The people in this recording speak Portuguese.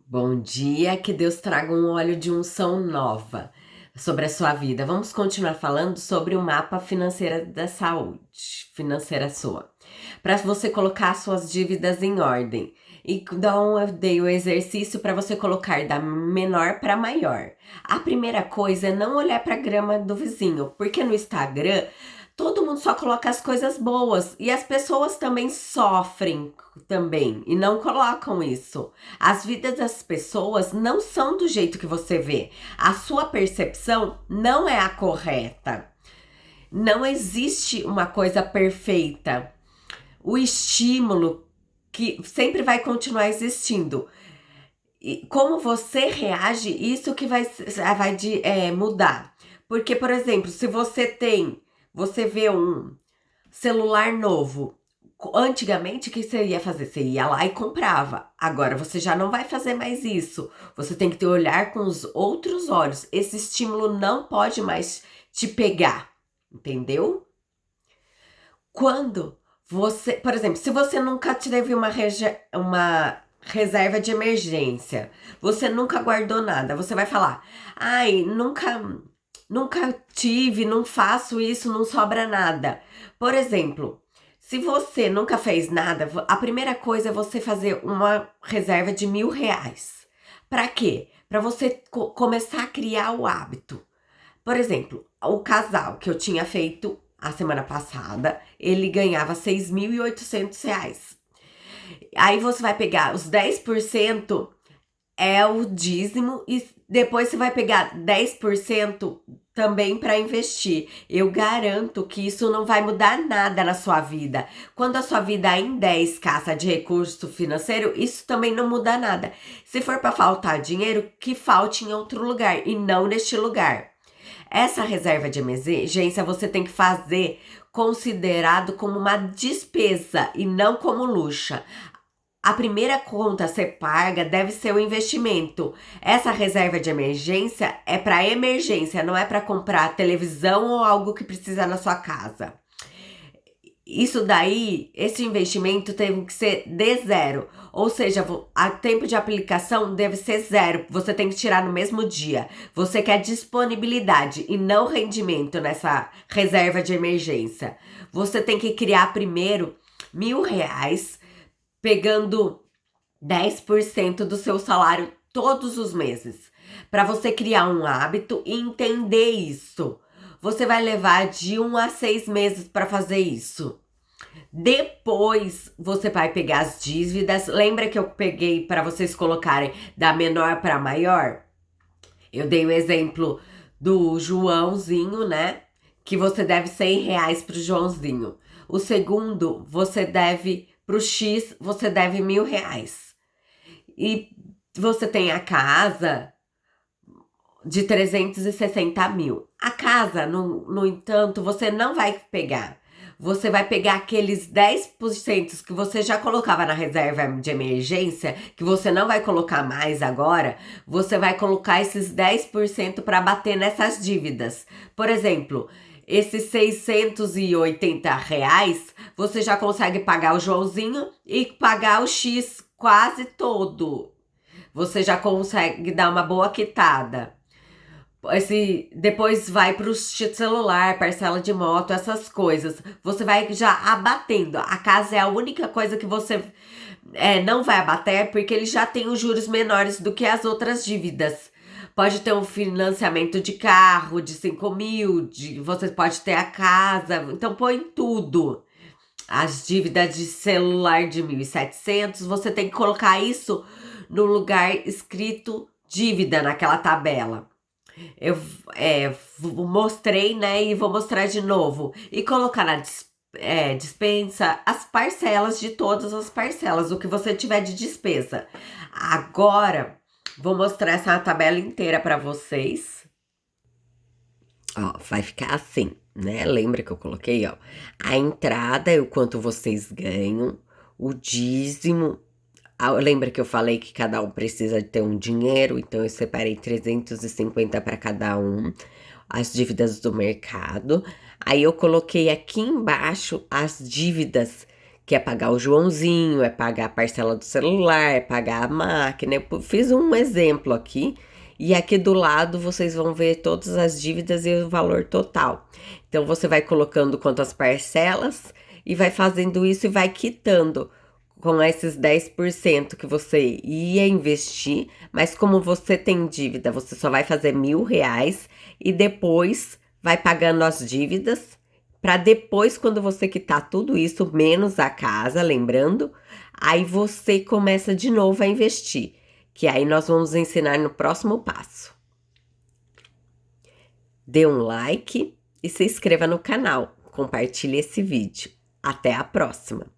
Bom dia, que Deus traga um óleo de unção nova sobre a sua vida. Vamos continuar falando sobre o mapa financeiro da saúde, financeira sua, para você colocar suas dívidas em ordem. Então, eu dei o exercício para você colocar da menor para maior. A primeira coisa é não olhar para a grama do vizinho, porque no Instagram todo mundo só coloca as coisas boas e as pessoas também sofrem também e não colocam isso. As vidas das pessoas não são do jeito que você vê. A sua percepção não é a correta. Não existe uma coisa perfeita. O estímulo que sempre vai continuar existindo. E como você reage, isso que vai mudar. Porque, por exemplo, se você vê um celular novo. Antigamente, o que você ia fazer? Você ia lá e comprava. Agora você já não vai fazer mais isso. Você tem que ter olhar com os outros olhos. Esse estímulo não pode mais te pegar, entendeu? Quando por exemplo, se você nunca teve uma reserva de emergência, você nunca guardou nada, você vai falar: ai, nunca tive, não faço isso, não sobra nada. Por exemplo, se você nunca fez nada, a primeira coisa é você fazer uma reserva de R$ 1.000. Para quê? Para você começar a criar o hábito. Por exemplo, o casal que eu tinha feito a semana passada, ele ganhava R$ 6.800. Aí você vai pegar os 10% é o dízimo e depois você vai pegar 10% também para investir. Eu garanto que isso não vai mudar nada na sua vida. Quando a sua vida ainda é escassa de recurso financeiro, isso também não muda nada. Se for para faltar dinheiro, que falte em outro lugar e não neste lugar. Essa reserva de emergência você tem que fazer considerado como uma despesa e não como luxo. A primeira conta a ser paga deve ser o investimento. Essa reserva de emergência é para emergência, não é para comprar televisão ou algo que precisa na sua casa. Isso daí, esse investimento tem que ser de zero. Ou seja, a tempo de aplicação deve ser zero. Você tem que tirar no mesmo dia. Você quer disponibilidade e não rendimento nessa reserva de emergência. Você tem que criar primeiro R$ 1.000, pegando 10% do seu salário todos os meses. Para você criar um hábito e entender isso. Você vai levar de 1 a 6 meses para fazer isso. Depois você vai pegar as dívidas. Lembra que eu peguei para vocês colocarem da menor para maior? Eu dei o exemplo do Joãozinho, né? Que você deve R$ 100 pro Joãozinho. O segundo, você deve pro X, você deve R$ 1.000. E você tem a casa de 360 mil. A casa, no entanto, você não vai pegar. Você vai pegar aqueles 10% que você já colocava na reserva de emergência, que você não vai colocar mais agora. Você vai colocar esses 10% para bater nessas dívidas. Por exemplo, esses R$ 680, você já consegue pagar o Joãozinho e pagar o X quase todo. Você já consegue dar uma boa quitada. Depois vai para o celular, parcela de moto, essas coisas. Você vai já abatendo. A casa é a única coisa que você não vai abater, porque ele já tem os juros menores do que as outras dívidas. Pode ter um financiamento de carro de 5.000, você pode ter a casa, então põe tudo. As dívidas de celular de 1.700, você tem que colocar isso no lugar escrito dívida naquela tabela. Eu mostrei, né? E vou mostrar de novo. E colocar na dispensa as parcelas de todas as parcelas, o que você tiver de despesa. Agora, vou mostrar essa tabela inteira para vocês. Ó, vai ficar assim, né? Lembra que eu coloquei, ó, a entrada é o quanto vocês ganham, o dízimo. Lembra que eu falei que cada um precisa ter um dinheiro, então eu separei 350 para cada um, as dívidas do mercado. Aí eu coloquei aqui embaixo as dívidas que é pagar o Joãozinho, é pagar a parcela do celular, é pagar a máquina. Eu fiz um exemplo aqui. E aqui do lado vocês vão ver todas as dívidas e o valor total. Então você vai colocando quantas parcelas e vai fazendo isso e vai quitando com esses 10% que você ia investir, mas como você tem dívida, você só vai fazer R$ 1.000 e depois vai pagando as dívidas, para depois, quando você quitar tudo isso, menos a casa, lembrando, aí você começa de novo a investir, que aí nós vamos ensinar no próximo passo. Dê um like e se inscreva no canal, compartilhe esse vídeo. Até a próxima!